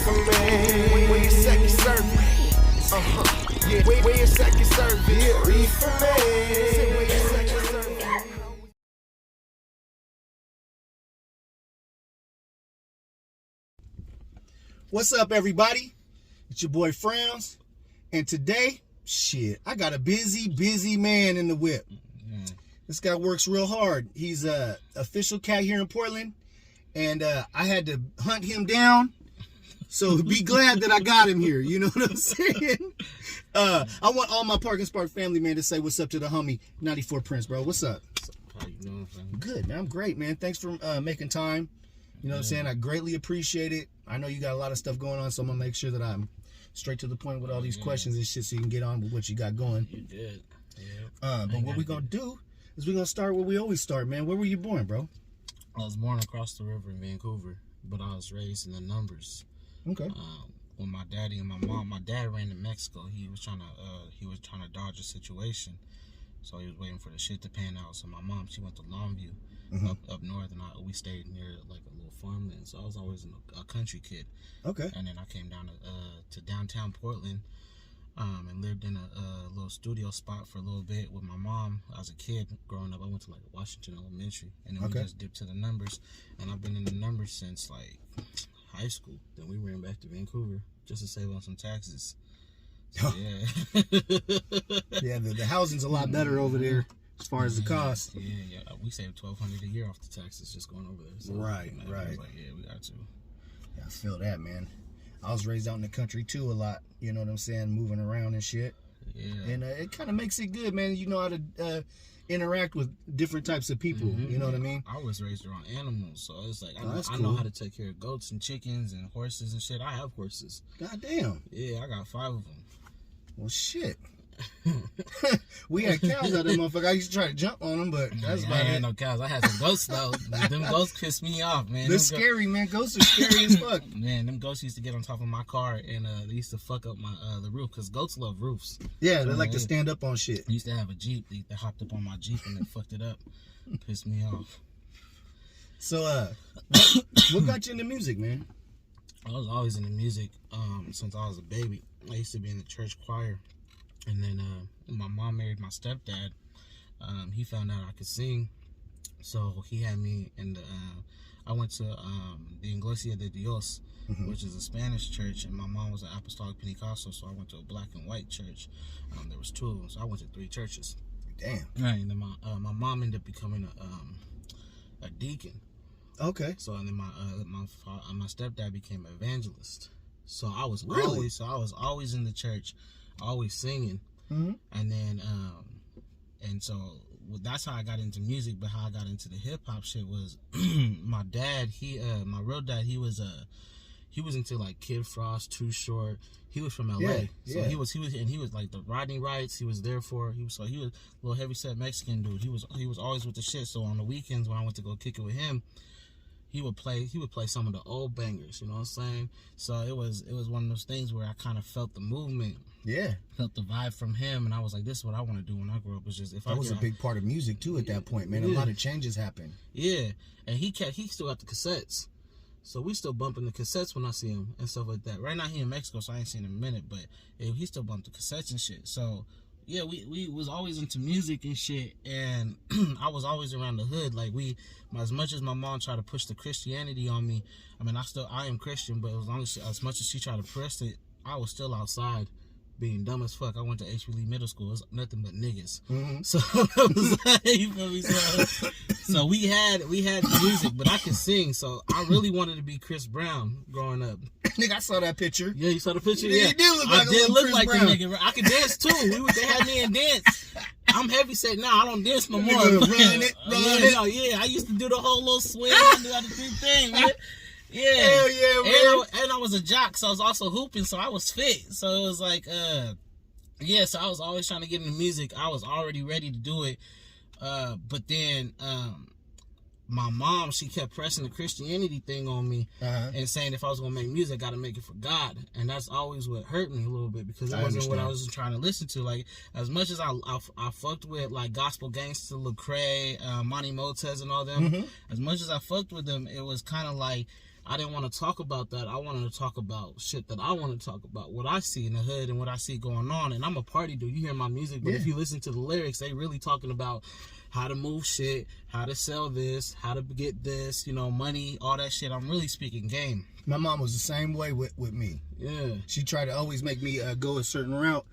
for me. Where your second service? Yeah, where your second service? Yeah, read for me. Where your second service? What's up, everybody? It's your boy Frowns, and today, shit, I got a busy man in the whip. This guy works real hard. He's a official cat here in Portland, and I had to hunt him down. So be glad that I got him here. You know what I'm saying? I want all my ParkandSpark family, man, to say what's up to the homie 94Prynce, bro. What's up? How you doing, fam? Good, man. I'm great, man. Thanks for making time. You know what I'm saying? I greatly appreciate it. I know you got a lot of stuff going on, so I'm going to make sure that I'm straight to the point with all these questions and shit so you can get on with what you got going. You did. Yeah. But what we're going to do is we're going to start where we always start, man. Where were you born, bro? I was born across the river in Vancouver, but I was raised in the numbers. Okay. With my daddy and my mom. My dad ran to Mexico. He was trying to dodge a situation. So he was waiting for the shit to pan out. So my mom, she went to Longview. Up north, and we stayed near like a little farmland, so I was always a country kid. Okay. And then I came down to downtown Portland, and lived in a little studio spot for a little bit with my mom. As a kid growing up, I went to like Washington Elementary, and then we just dipped to the numbers, and I've been in the numbers since like high school. Then we ran back to Vancouver just to save on some taxes. So, yeah. Yeah, the housing's a lot better over there. As far as the cost, yeah, we saved $1,200 a year off the taxes just going over there. So, right. I was like, yeah, we got to. Yeah, I feel that, man. I was raised out in the country too a lot. You know what I'm saying? Moving around and shit. Yeah. And it kind of makes it good, man. You know how to interact with different types of people. You know what I mean? I was raised around animals, so it's like I know how to take care of goats and chickens and horses and shit. I have horses. God damn. Yeah, I got 5 of them. Well, shit. We had cows out there, motherfucker. I used to try to jump on them, but that's about I it. had no cows. I had some goats though. Them goats pissed me off, man. They're scary, man. Ghosts are scary as fuck. Man, them goats used to get on top of my car, and they used to fuck up my the roof, because goats love roofs. Yeah, they like to stand up on shit. I used to have a Jeep. They hopped up on my Jeep and they fucked it up. Pissed me off. So, what got you into music, man? I was always into music since I was a baby. I used to be in the church choir. And then my mom married my stepdad. He found out I could sing, so he had me in the. I went to the Iglesia de Dios, which is a Spanish church, and my mom was an Apostolic Pentecostal, so I went to a black and white church. There was 2 of them, so I went to 3 churches. Damn. Right, and then my mom ended up becoming a deacon. Okay. So and then my stepdad became an evangelist. So I was always in the church, always singing. And then and so that's how I got into music. But how I got into the hip hop shit was my dad. My real dad. He was into like Kid Frost, Too Short. He was from LA, so he was like the riding rights. He was there for. He was a little heavy set Mexican dude. He was always with the shit. So on the weekends when I went to go kick it with him, he would play some of the old bangers, you know what I'm saying? So it was one of those things where I kind of felt the movement. Yeah. Felt the vibe from him, and I was like, this is what I want to do when I grow up. It's just that was a big part of music too at that point, man. A lot of changes happened. Yeah. And he still got the cassettes. So we still bumping the cassettes when I see him and stuff like that. Right now he in Mexico, so I ain't seen him in a minute, but he still bumped the cassettes and shit. So yeah, we was always into music and shit, and I was always around the hood. Like as much as my mom tried to push the Christianity on me, I mean, I am Christian, but as much as she tried to press it, I was still outside being dumb as fuck. I went to H.B. Lee Middle School. It was nothing but niggas. So it was like, you feel me? So we had music, but I could sing. So I really wanted to be Chris Brown growing up. Nigga, I saw that picture. Yeah, you saw the picture? Yeah, you did look like I Chris Brown. the nigga. I could dance too. They had me in dance. I'm heavy set now. I don't dance no more. Run it. Yeah, I used to do the whole little swing. I do the 3 thing, man. Yeah. Hell yeah, man. And I was a jock, so I was also hooping, so I was fit. So it was like, yeah, so I was always trying to get into music. I was already ready to do it. But then my mom, she kept pressing the Christianity thing on me and saying if I was going to make music, I got to make it for God. And that's always what hurt me a little bit, because it wasn't what I was trying to listen to. Like, as much as I fucked with, like, Gospel Gangsta, Lecrae, Monty Motez and all them, as much as I fucked with them, it was kind of like I didn't want to talk about that. I wanted to talk about shit that I want to talk about, what I see in the hood and what I see going on. And I'm a party dude. You hear my music, but if you listen to the lyrics, they really talking about how to move shit, how to sell this, how to get this, you know, money, all that shit. I'm really speaking game. My mom was the same way with me. Yeah. She tried to always make me go a certain route.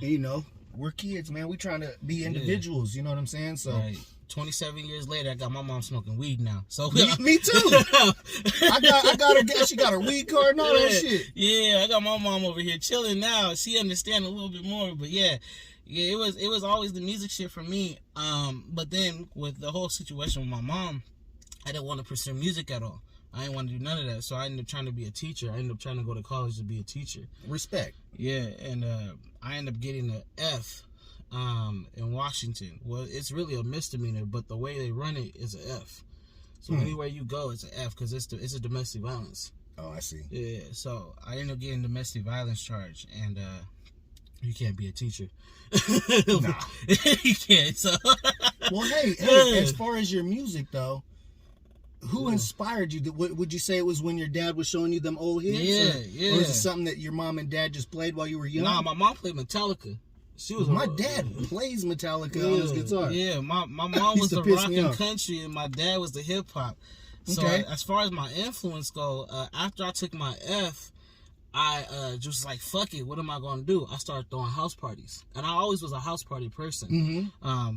And, you know, we're kids, man. We trying to be individuals. You know what I'm saying? So. Right. 27 years later, I got my mom smoking weed now. So me too. I got her. She got her weed card and all that shit. Yeah, I got my mom over here chilling now. She understands a little bit more, but yeah, it was always the music shit for me. But then with the whole situation with my mom, I didn't want to pursue music at all. I didn't want to do none of that. So I ended up trying to be a teacher. I ended up trying to go to college to be a teacher. Respect. Yeah, and I ended up getting an F. In Washington. Well, it's really a misdemeanor, but the way they run it is an F. So anywhere you go, it's an F because it's a domestic violence. Oh, I see. Yeah, so I ended up getting domestic violence charge, and you can't be a teacher. Nah, you can't. So, well, hey, as far as your music though, who inspired you? Would you say it was when your dad was showing you them old hits? Yeah. Or is it something that your mom and dad just played while you were young? Nah, my mom played Metallica. She was my dad plays Metallica on his guitar. Yeah, my mom was the rock and country, and my dad was the hip hop. So as far as my influence go, after I took my F, I just like, fuck it, what am I going to do? I started throwing house parties, and I always was a house party person.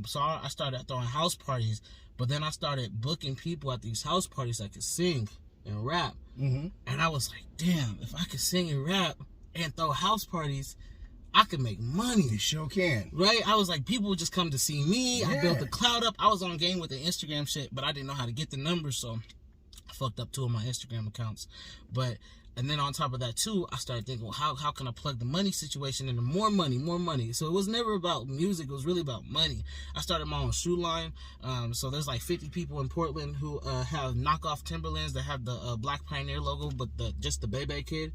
So I started throwing house parties, but then I started booking people at these house parties that could sing and rap, and I was like, damn, if I could sing and rap and throw house parties, I could make money. You sure can. Right? I was like, people would just come to see me. I built the cloud up. I was on game with the Instagram shit, but I didn't know how to get the numbers, so I fucked up 2 of my Instagram accounts. And then on top of that too, I started thinking, well, how can I plug the money situation into more money? So it was never about music. It was really about money. I started my own shoe line. So there's like 50 people in Portland who have knockoff Timberlands that have the Black Pioneer logo, but just the Bebe Kid.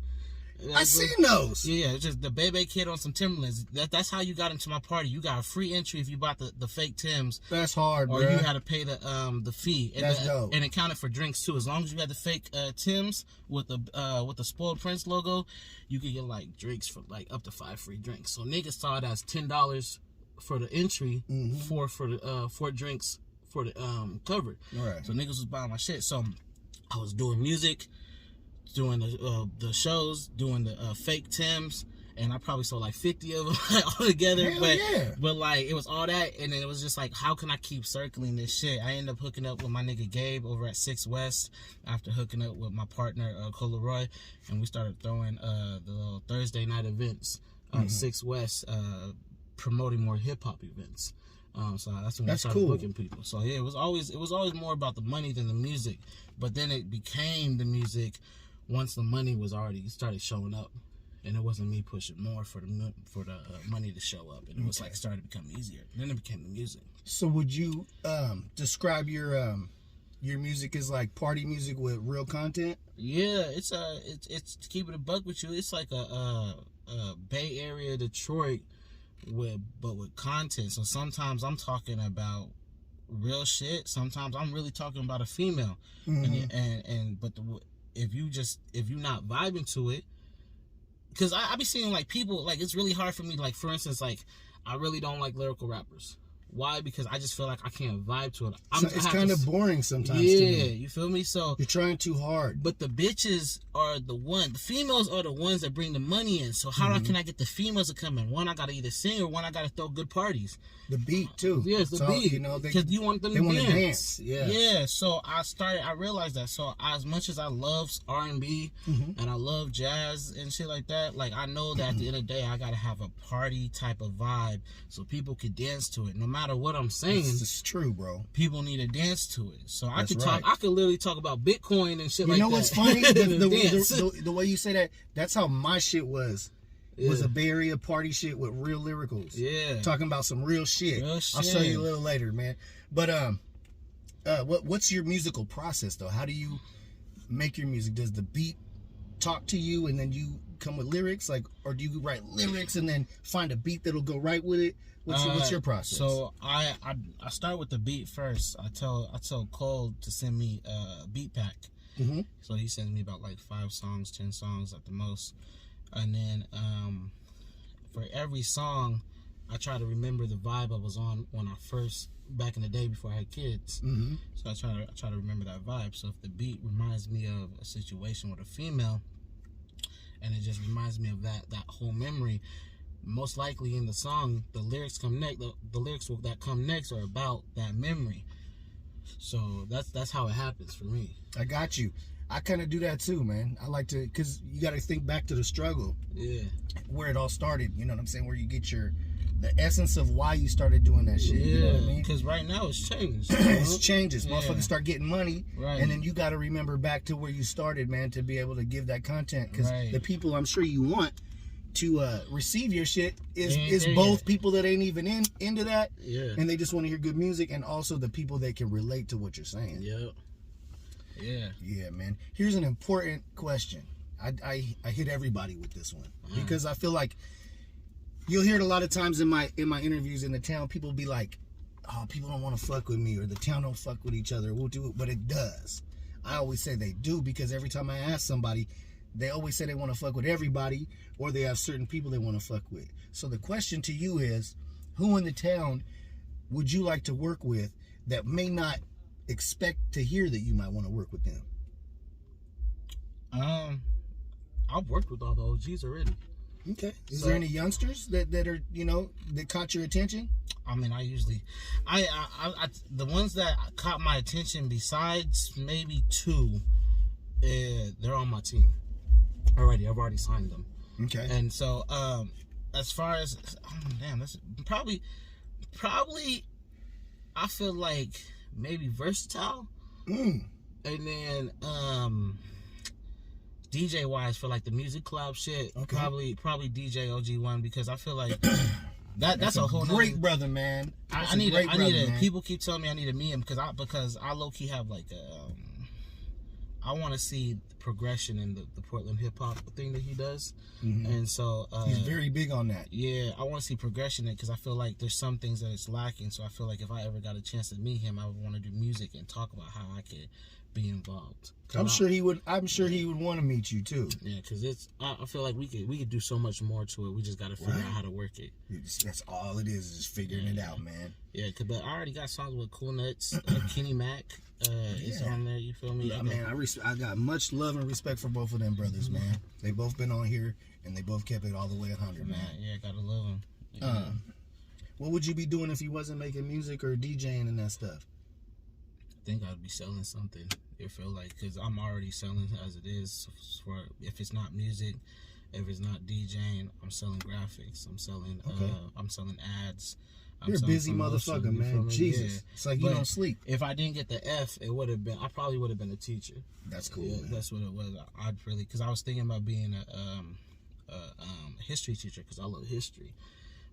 I seen those. Yeah, just the Bebe Kid on some Timberlands. That's how you got into my party. You got a free entry if you bought the fake Tims. That's hard, or bro. you had to pay the fee. And that's dope. And it counted for drinks too. As long as you had the fake Tims with the Spoiled Prince logo, you could get like drinks for like up to 5 free drinks. So niggas saw it as $10 for the entry, for the 4 drinks for the cover. Right. So niggas was buying my shit. So I was doing music, doing the shows, doing the fake Tims, and I probably sold like 50 of them all together. But like it was all that, and then it was just like, how can I keep circling this shit? I ended up hooking up with my nigga Gabe over at 6 West after hooking up with my partner Colaroy, and we started throwing the little Thursday night events on 6 West, promoting more hip hop events. So that's when I started booking people. So yeah, it was always more about the money than the music. But then it became the music once the money was already started showing up, and it wasn't me pushing more for the money to show up, and it was like started to become easier. Then it became the music. So would you describe your music as like party music with real content? Yeah, it's to keep it a buck with you. It's like a Bay Area Detroit with content. So sometimes I'm talking about real shit. Sometimes I'm really talking about a female, if you're not vibing to it, because I be seeing like people, like it's really hard for me, like for instance, like I really don't like lyrical rappers. Why? Because I just feel like I can't vibe to it. It's kind of boring sometimes. Yeah, to me. You feel me? So you're trying too hard. But the bitches are the females are the ones that bring the money in. So how can I get the females to come in? One, I gotta either sing, or one, I gotta throw good parties. The beat too. Yes, the beat. You know, because you want them to dance. Yeah. Yeah. So I realized that. So as much as I love R&B and I love jazz and shit like that, like I know that at the end of the day, I gotta have a party type of vibe so people can dance to it. No matter what I'm saying, it's true, bro. People need to dance to it. So I could talk. I could literally talk about Bitcoin and shit like that. You know what's funny? the way you say that, that's how my shit was. It was a Bay Area party shit with real lyricals. Yeah. Talking about some real shit. I'll show you a little later, man. But what's your musical process though? How do you make your music? Does the beat talk to you and then you come with lyrics, like, or do you write lyrics and then find a beat that'll go right with it? What's your process? So I start with the beat first. I tell Cole to send me a beat pack, Mm-hmm. So he sends me about like 5 songs, 10 songs at the most. And then for every song, I try to remember the vibe I was on when I first, back in the day before I had kids. Mm-hmm. So I try to remember that vibe. So if the beat reminds me of a situation with a female, and it just reminds me of that whole memory, most likely in the song, the lyrics come next. The lyrics that come next are about that memory. So that's how it happens for me. I got you. I kind of do that too, man. I like to, because you got to think back to the struggle. Yeah. Where it all started, you know what I'm saying? Where you get the essence of why you started doing that shit. Yeah. You know what I mean? Because right now it's changed. It's changes. Yeah. Motherfuckers start getting money. Right. And then you got to remember back to where you started, man, to be able to give that content. Because Right. the people I'm sure you want to receive your shit is Yeah. both people that ain't even into that. Yeah. And they just want to hear good music, and also the people that can relate to what you're saying. Yep. Yeah. Yeah, man. Here's an important question. I hit everybody with this one because I feel like you'll hear it a lot of times in my interviews in the town. People be like, "Oh, people don't want to fuck with me," or "The town don't fuck with each other." We'll do it, but it does. I always say they do, because every time I ask somebody, they always say they want to fuck with everybody, or they have certain people they want to fuck with. So the question to you is, who in the town would you like to work with that may not expect to hear that you might want to work with them? I've worked with all the OGs already. Okay. Is So- there any youngsters that are, that caught your attention? I mean, I the ones that caught my attention, besides maybe 2, they're on my team already. I've already signed them. Okay. And so, as far as, that's probably, I feel like maybe Versatile, and then DJ wise for like the music collab shit, Okay. probably DJ OG1, because I feel like that's a whole great nother, brother, man. I need a people keep telling me I need to meet him because I low key have like I want to see the progression in the Portland hip hop thing that he does, and so He's very big on that. yeah, I want to see progression in it because I feel like there's some things that it's lacking. So I feel like if I ever got a chance to meet him, I would want to do music and talk about how I could be involved. I'm sure he would want to meet you too. Yeah, because I feel like we could do so much more to it. We just got to figure out how to work it. That's all it is just figuring it out, man. Yeah, but I already got songs with Cool Nuts, Kenny Mac. Is on there. You feel me? Yeah, man, I got much love and respect for both of them brothers, man. They both been on here, and they both kept it all the way 100, man. Yeah, gotta love them. Yeah. What would you be doing if you wasn't making music or DJing and that stuff? I think I'd be selling something. I feel like, because I'm already selling as it is. For if it's not music, if it's not DJing, I'm selling graphics. I'm selling. I'm selling ads. You're a busy motherfucker, man. Jesus, yeah. It's like you don't sleep. If I didn't get the F, it would have been. I probably would have been a teacher. That's cool. Yeah, man. that's what it was. I'd really, because I was thinking about being a history teacher because I love history.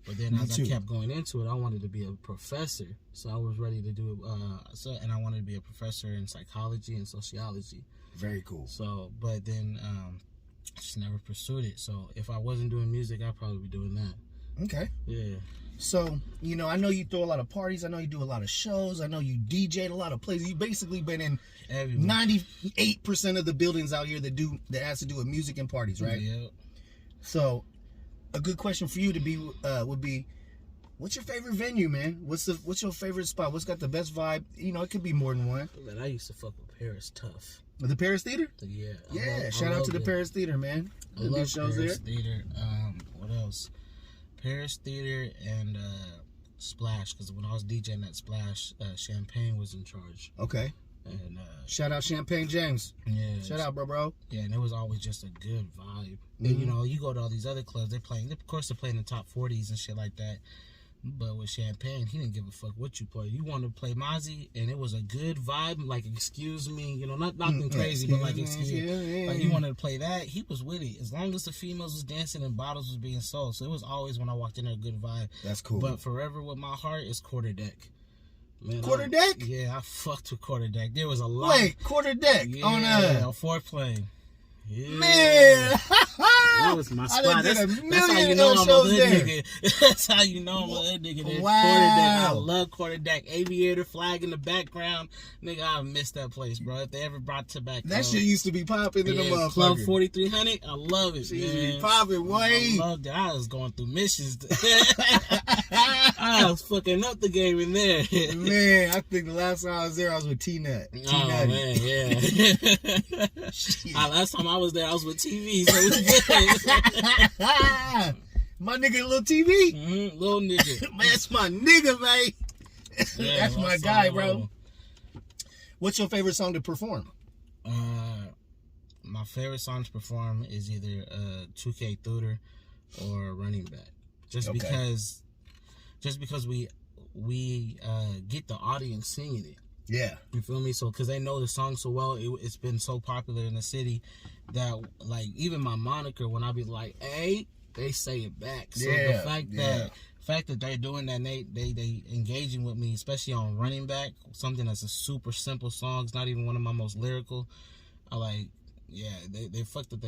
But then as I kept going into it, I wanted to be a professor. So I was ready to do and I wanted to be a professor in psychology and sociology. Very cool. So, but then just never pursued it. So if I wasn't doing music, I'd probably be doing that. Okay. Yeah. So, I know you throw a lot of parties. I know you do a lot of shows. I know you DJ'd a lot of places. You've basically been in 98% of the buildings out here that has to do with music and parties, right? Yeah. So, a good question for you would be, what's your favorite venue, man? What's your favorite spot? What's got the best vibe? It could be more than one. Man, I used to fuck with Paris tough. The Paris Theater? Yeah. Yeah. Shout out to the Paris Theater, man. I love Paris Theater. What else? Paris Theater and Splash, because when I was DJing at Splash, Champagne was in charge. Okay. And shout out Champagne James. Yeah. Shout out, bro. Yeah, and it was always just a good vibe. Mm-hmm. And you go to all these other clubs, of course they're playing the top 40s and shit like that. But with Champagne, he didn't give a fuck what you play. You wanted to play Mozzie, and it was a good vibe. Like, excuse me, not nothing crazy, but like, excuse me. Like, you wanted to play that. He was with it. As long as the females was dancing and bottles was being sold. So it was always, when I walked in there, a good vibe. That's cool. But forever with my heart is Quarter Deck. Man, Quarter Deck? Yeah, I fucked with Quarter Deck. There was a lot. Wait, Quarter Deck Yeah, on Foreplay. Yeah. Man, that was my spot. That's how you know I'm a hood nigga. That's how you know I'm a hood nigga. Wow. Quarterdeck. I love Quarterdeck. Aviator flag in the background. Nigga, I miss that place, bro. If they ever brought tobacco. That shit used to be popping in the motherfucker. Club 4300. I love it, Shit man. used to be popping, I loved it. I was going through missions. I was fucking up the game in there. Man, I think the last time I was there, I was with T-Nut. Oh, man, yeah. Last time I was there, I was with TV, so it's good. My nigga, Lil TV? Mm-hmm, little nigga. Man, that's my nigga, man. Yeah, that's my guy, bro. What's your favorite song to perform? My favorite song to perform is either 2K Thuder or Running Back. Just because we get the audience singing it. Yeah. You feel me? So, because they know the song so well, it's been so popular in the city that, like, even my moniker, when I be like, hey, they say it back. So, the fact that they're doing that, they engaging with me, especially on Running Back, something that's a super simple song, it's not even one of my most lyrical, I like, yeah, the fact that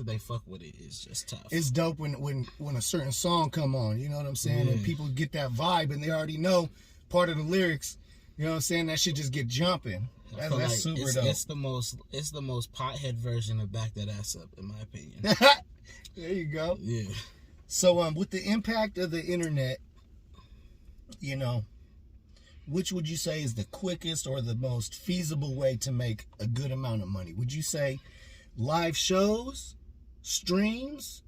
they fuck with it is just tough. It's dope when a certain song come on, you know what I'm saying? Yeah. And people get that vibe and they already know part of the lyrics. You know what I'm saying? That shit just get jumping. That's like super dope. It's the most pothead version of Back That Ass Up, in my opinion. There you go. Yeah. So with the impact of the internet, you know, which would you say is the quickest or the most feasible way to make a good amount of money? Would you say live shows, streams,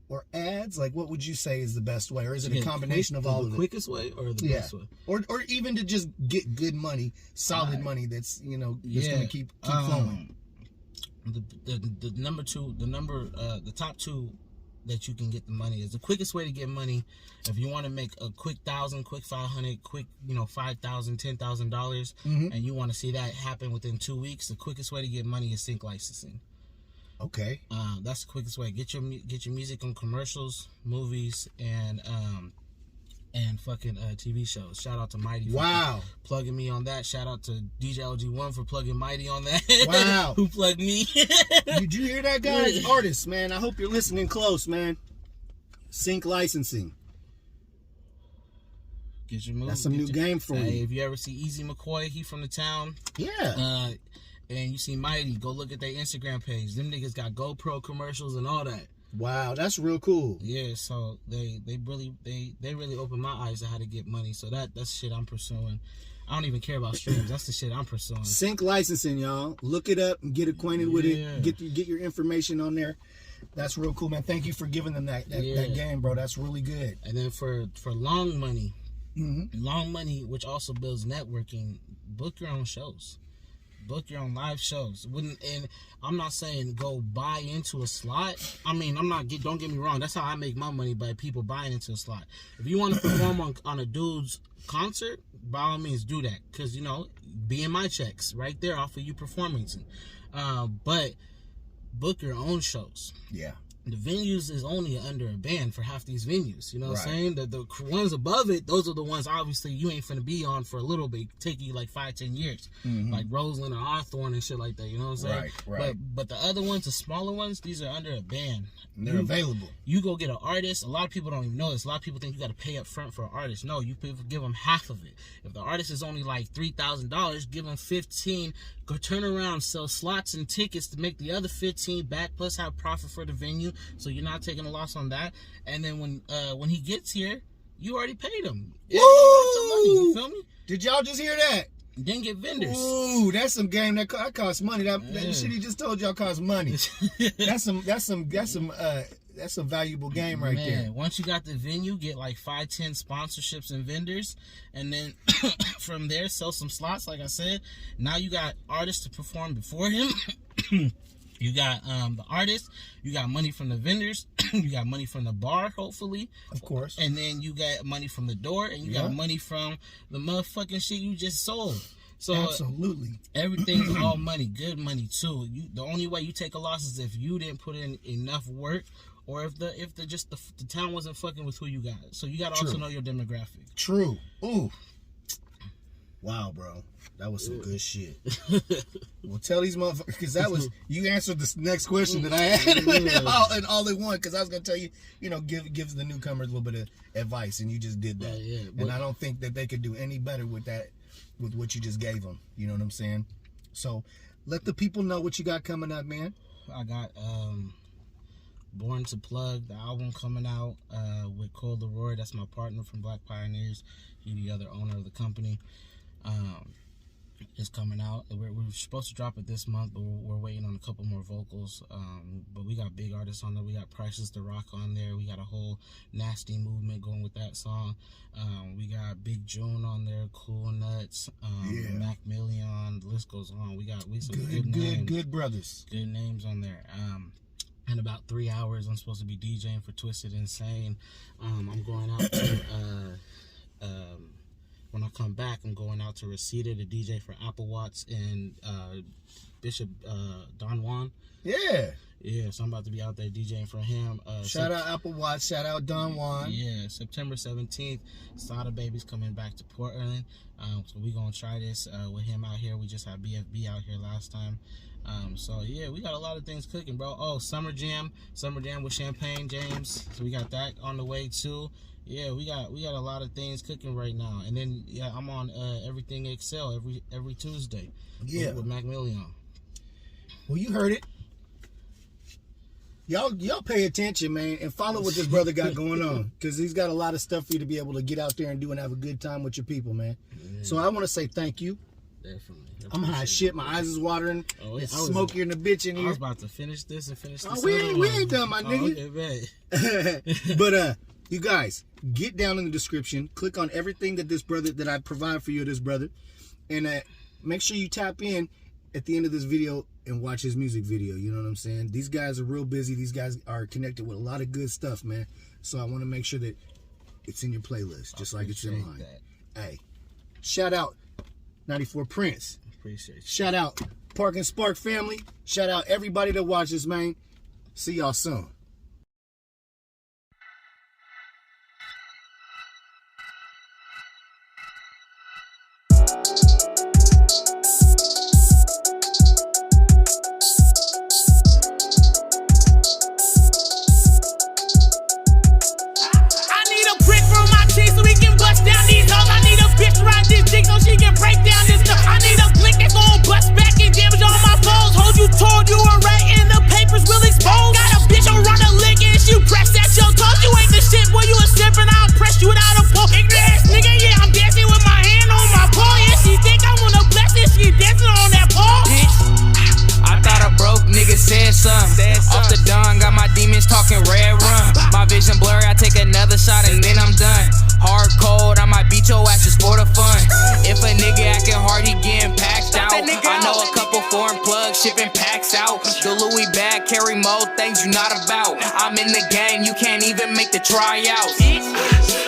or ads? Like, what would you say is the best way? Or is it a combination of all of it? The quickest way or the best way? Or even to just get good money, solid money that's, you know, just going to keep flowing. The top two that you can get the money is the quickest way to get money. If you want to make a quick 1,000, quick 500, quick, you know, $5,000, $10,000, and you want to see that happen within 2 weeks, the quickest way to get money is sync licensing. Okay. That's the quickest way. Get your music on commercials, movies, and fucking TV shows. Shout out to Mighty for plugging me on that. Shout out to DJ LG1 for plugging Mighty on that. Wow. Who plugged me. Did you hear that, guys? Artists, man. I hope you're listening close, man. Sync licensing. Get your movie. That's some new game for you. If you ever see Easy McCoy, he from the town. Yeah. And you see Mighty, go look at their Instagram page. Them niggas got GoPro commercials and all that. Wow, that's real cool. Yeah, so they really opened my eyes to how to get money. So that's shit I'm pursuing. I don't even care about streams. That's the shit I'm pursuing. Sync licensing, y'all. Look it up and get acquainted with it. Get your information on there. That's real cool, man. Thank you for giving them that game, bro. That's really good. And then for long money, which also builds networking, book your own shows. Book your own live shows. And I'm not saying go buy into a slot. I mean, don't get me wrong. That's how I make my money, by people buying into a slot. If you want to perform on a dude's concert, by all means do that. Because, you know, be in my checks right there off of you performing. But book your own shows. Yeah. The venues is only under a band for half these venues. You know what I'm saying? The ones above it, those are the ones obviously you ain't finna be on for a little bit. Take you like 5-10 years. Like Roseland or Hawthorne and shit like that. You know what I'm saying? Right. But the other ones, the smaller ones, these are under a band. They're available. You go get an artist. A lot of people don't even know this. A lot of people think you got to pay up front for an artist. No, you give them half of it. If the artist is only like $3,000, give them $15,000. Go turn around, sell slots and tickets to make the other $15,000 back, plus have profit for the venue, so you're not taking a loss on that. And then when he gets here, you already paid him. Woo! You feel me? Did y'all just hear that? Then get vendors. Ooh, that's some game that costs money. That shit he just told y'all costs money. That's some valuable game right there. Once you got the venue, get like 5-10 sponsorships and vendors, and then from there sell some slots. Like I said, now you got artists to perform before him. You got the artists, you got money from the vendors, you got money from the bar, hopefully. Of course. And then you got money from the door, and you got money from the motherfucking shit you just sold. So absolutely, everything's all money, good money too. The only way you take a loss is if you didn't put in enough work, or if the town wasn't fucking with who you got. So you got to also know your demographic. True. Ooh. Wow, bro. That was some good shit. Well, tell these motherfuckers, because that was, you answered the next question that I had in all in one, because I was going to tell you, you know, give the newcomers a little bit of advice, and you just did that. And I don't think that they could do any better with that, with what you just gave them. You know what I'm saying? So let the people know what you got coming up, man. I got Born to Plug, the album coming out with Cole Leroy. That's my partner from Black Pioneers. He's the other owner of the company. It's coming out. We're supposed to drop it this month, but we're waiting on a couple more vocals. But we got big artists on there. We got Prices the Rock on there. We got a whole nasty movement going with that song. We got Big June on there, Cool Nuts, Mac Million. The list goes on. We some good names. Good brothers. Good names on there. In about 3 hours, I'm supposed to be DJing for Twisted Insane. I'm going out to when I come back, I'm going out to Reseda to DJ for Apple Watts and Bishop Don Juan. Yeah. Yeah, so I'm about to be out there DJing for him. Shout out Apple Watts, shout out Don Juan. Yeah, September 17th, Sada Baby's coming back to Portland. So we're going to try this with him out here. We just had BFB out here last time. So yeah, we got a lot of things cooking, bro. Oh, Summer Jam with Champagne James. So we got that on the way too. Yeah, we got a lot of things cooking right now. And then yeah, I'm on Everything Excel every Tuesday. Yeah, with Mac Million. Well, you heard it. Y'all pay attention, man, and follow what this brother got going on, because he's got a lot of stuff for you to be able to get out there and do and have a good time with your people, man. Yeah. So I want to say thank you. Definitely. I'm high as shit. My eyes is watering. It's smokier than a bitch in here. I was about to finish this and finish this. We ain't done, my nigga. Okay, but you guys, get down in the description. Click on everything that this brother, that I provide for you, this brother. And make sure you tap in at the end of this video and watch his music video. You know what I'm saying? These guys are real busy. These guys are connected with a lot of good stuff, man. So I want to make sure that it's in your playlist, just like it's in mine. Hey, shout out 94Prynce. Appreciate you. Shout out ParkandSpark family. Shout out everybody that watches, man. See y'all soon. Off the dawn, got my demons talking red run. My vision blurry, I take another shot and then I'm done. Hard cold, I might beat your ass just for the fun. If a nigga acting hard, he getting packed out. I know a couple foreign plugs shipping packs out. The Louis bag carry more things you not about. I'm in the game, you can't even make the tryouts.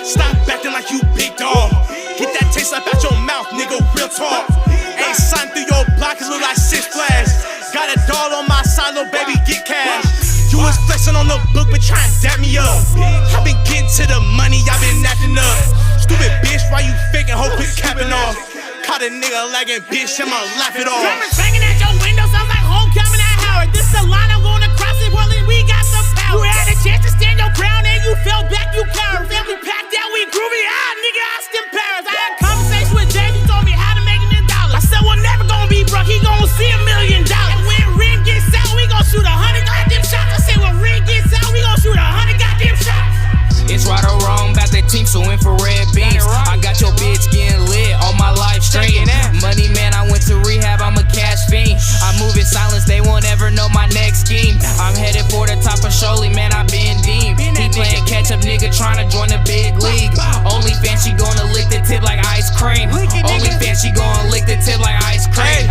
Stop acting like you big dog. Get that taste up out your mouth, nigga, real talk. Ain't signed through your block, it look like 6 Flags. Got a doll on my side, little baby, get cash. You was flexing on the book, but trying to dap me up. I been getting to the money, I been acting up. Stupid bitch, why you faking, hoe, quit capping off. Caught a nigga lagging, bitch, I'ma laugh it off. Drummers banging at your window, sounds like homecoming at Howard. This the line, I'm going across it, well, we got some power. You had a chance to stand your ground, and you fell back, you coward. Family packed out, we groovy, nigga, I still Paris. I had a conversation with Dave, he told me how to make $1 million. I said, we're never gonna be broke, he gonna see $1 million. And when ring gets out, we gon' shoot 100 goddamn shots. I say when ring gets out, we gon' shoot 100 goddamn shots. It's right or wrong about the team, so infrared beams. I got your bitch getting lit on my live stream. Money man, I went to rehab, I'm a cash fiend. I move in silence, they won't ever know my next scheme. I'm headed for the top of Surely, man, I been deemed. He playing catch up, nigga, trying to join the big league. Only fan, she gonna lick the tip like ice cream. Only fan, she gonna lick the tip like ice cream.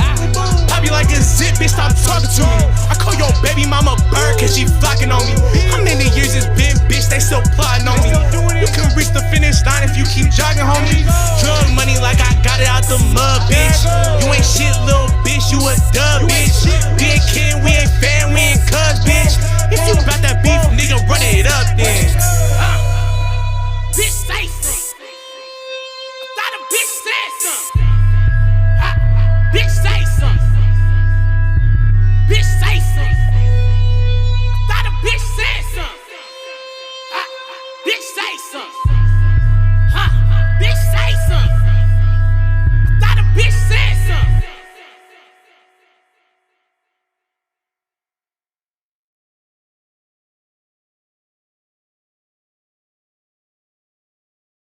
I be like a zip, bitch, stop talking to me. I call your baby mama bird, cause she flocking on me. How many years it's been, bitch, they still plotting on me. You can reach the finish line if you keep jogging, homie. Drug money like I got it out the mud, bitch. You ain't shit, little bitch, you a dub.